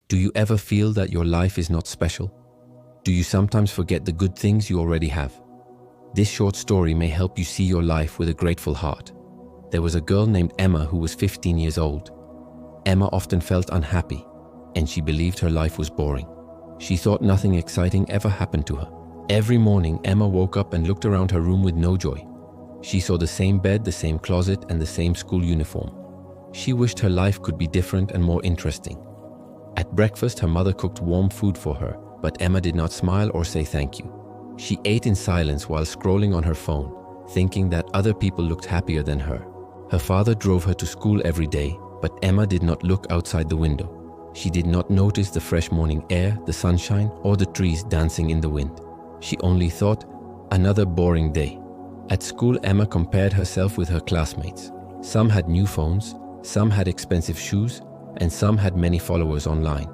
Do you ever feel that your life is not special? Do you sometimes forget the good things you already have? This short story may help you see your life with a grateful heart. There was a girl named Emma who was 15 years old. Emma often felt unhappy, and she believed her life was boring. She thought nothing exciting ever happened to her. Every morning, Emma woke up and looked around her room with no joy. She saw the same bed, the same closet, and the same school uniform. She wished her life could be different and more interesting. At breakfast, her mother cooked warm food for her, but Emma did not smile or say thank you. She ate in silence while scrolling on her phone, thinking that other people looked happier than her. Her father drove her to school every day, but Emma did not look outside the window. She did not notice the fresh morning air, the sunshine, or the trees dancing in the wind. She only thought, another boring day. At school, Emma compared herself with her classmates. Some had new phones, some had expensive shoes, and some had many followers online.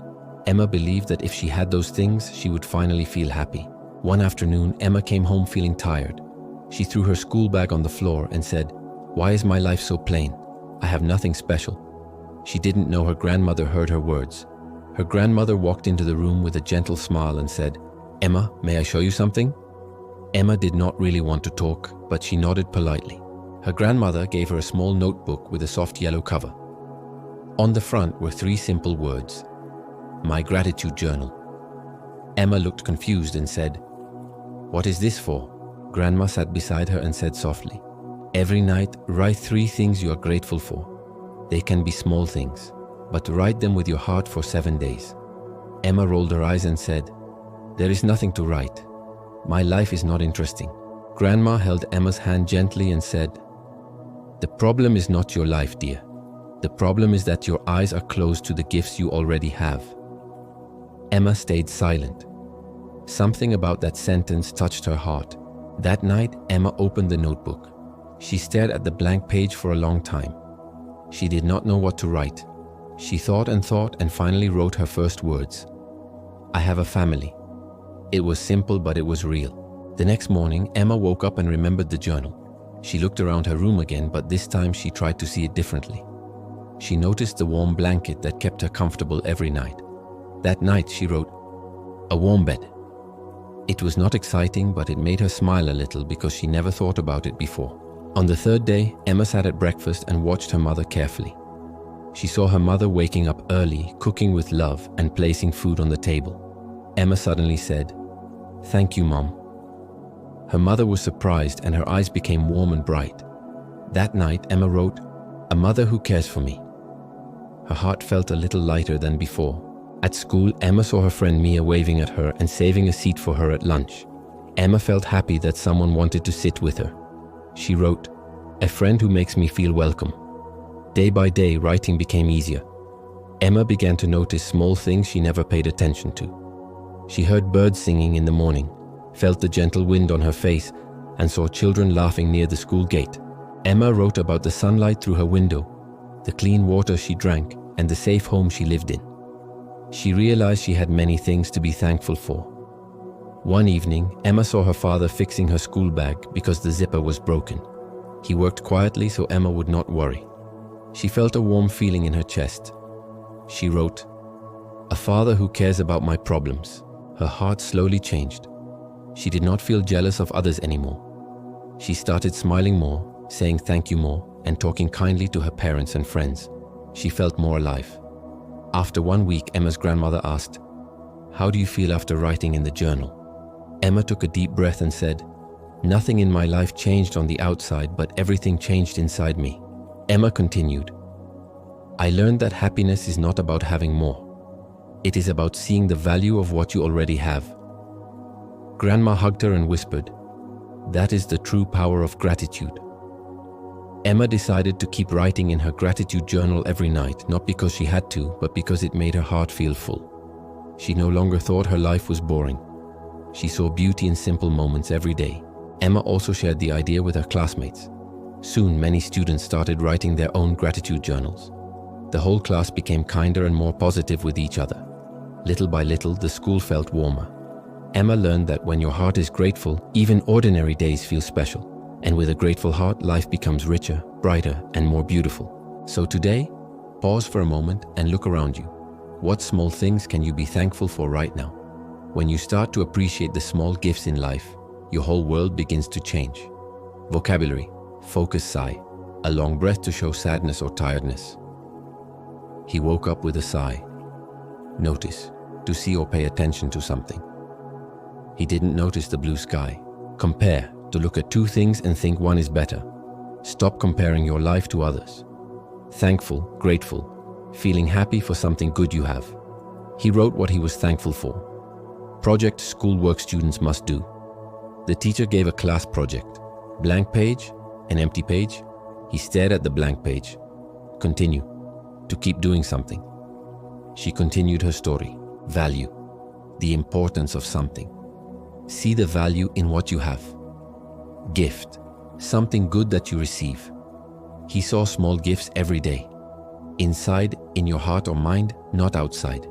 Emma believed that if she had those things, she would finally feel happy. One afternoon, Emma came home feeling tired. She threw her school bag on the floor and said, "Why is my life so plain? I have nothing special." She didn't know her grandmother heard her words. Her grandmother walked into the room with a gentle smile and said, "Emma, may I show you something?" Emma did not really want to talk, but she nodded politely. Her grandmother gave her a small notebook with a soft yellow cover. On the front were 3 simple words: "My gratitude journal." Emma looked confused and said, "What is this for?" Grandma sat beside her and said softly, "Every night, write 3 things you are grateful for. They can be small things, but write them with your heart for 7 days. Emma rolled her eyes and said, "There is nothing to write. My life is not interesting." Grandma held Emma's hand gently and said, "The problem is not your life, dear. The problem is that your eyes are closed to the gifts you already have." Emma stayed silent. Something about that sentence touched her heart. That night, Emma opened the notebook. She stared at the blank page for a long time. She did not know what to write. She thought and finally wrote her first words. "I have a family." It was simple, but it was real. The next morning, Emma woke up and remembered the journal. She looked around her room again, but this time she tried to see it differently. She noticed the warm blanket that kept her comfortable every night. That night, she wrote, "A warm bed." It was not exciting, but it made her smile a little because she never thought about it before. On the 3rd day, Emma sat at breakfast and watched her mother carefully. She saw her mother waking up early, cooking with love, and placing food on the table. Emma suddenly said, "Thank you, Mom." Her mother was surprised and her eyes became warm and bright. That night, Emma wrote, "A mother who cares for me." Her heart felt a little lighter than before. At school, Emma saw her friend Mia waving at her and saving a seat for her at lunch. Emma felt happy that someone wanted to sit with her. She wrote, "A friend who makes me feel welcome." Day by day, writing became easier. Emma began to notice small things she never paid attention to. She heard birds singing in the morning, felt the gentle wind on her face, and saw children laughing near the school gate. Emma wrote about the sunlight through her window, the clean water she drank, and the safe home she lived in. She realized she had many things to be thankful for. One evening, Emma saw her father fixing her school bag because the zipper was broken. He worked quietly so Emma would not worry. She felt a warm feeling in her chest. She wrote, "A father who cares about my problems." Her heart slowly changed. She did not feel jealous of others anymore. She started smiling more, saying thank you more, and talking kindly to her parents and friends. She felt more alive. After 1 week, Emma's grandmother asked, "How do you feel after writing in the journal?" Emma took a deep breath and said, "Nothing in my life changed on the outside, but everything changed inside me." Emma continued, "I learned that happiness is not about having more. It is about seeing the value of what you already have." Grandma hugged her and whispered, "That is the true power of gratitude." Emma decided to keep writing in her gratitude journal every night, not because she had to, but because it made her heart feel full. She no longer thought her life was boring. She saw beauty in simple moments every day. Emma also shared the idea with her classmates. Soon, many students started writing their own gratitude journals. The whole class became kinder and more positive with each other. Little by little, the school felt warmer. Emma learned that when your heart is grateful, even ordinary days feel special. And with a grateful heart, life becomes richer, brighter, and more beautiful. So today, pause for a moment and look around you. What small things can you be thankful for right now? When you start to appreciate the small gifts in life, your whole world begins to change. Vocabulary: focus, sigh, a long breath to show sadness or tiredness. He woke up with a sigh. Notice: to see or pay attention to something. He didn't notice the blue sky. Compare: to look at two things and think one is better. Stop comparing your life to others. Thankful, grateful, feeling happy for something good you have. He wrote what he was thankful for. Project schoolwork students must do. The teacher gave a class project. Blank page, an empty page. He stared at the blank page. Continue: to keep doing something. She continued her story. Value: the importance of something. See the value in what you have. Gift: something good that you receive. He saw small gifts every day. Inside, in your heart or mind, not outside.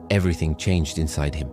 Everything changed inside him.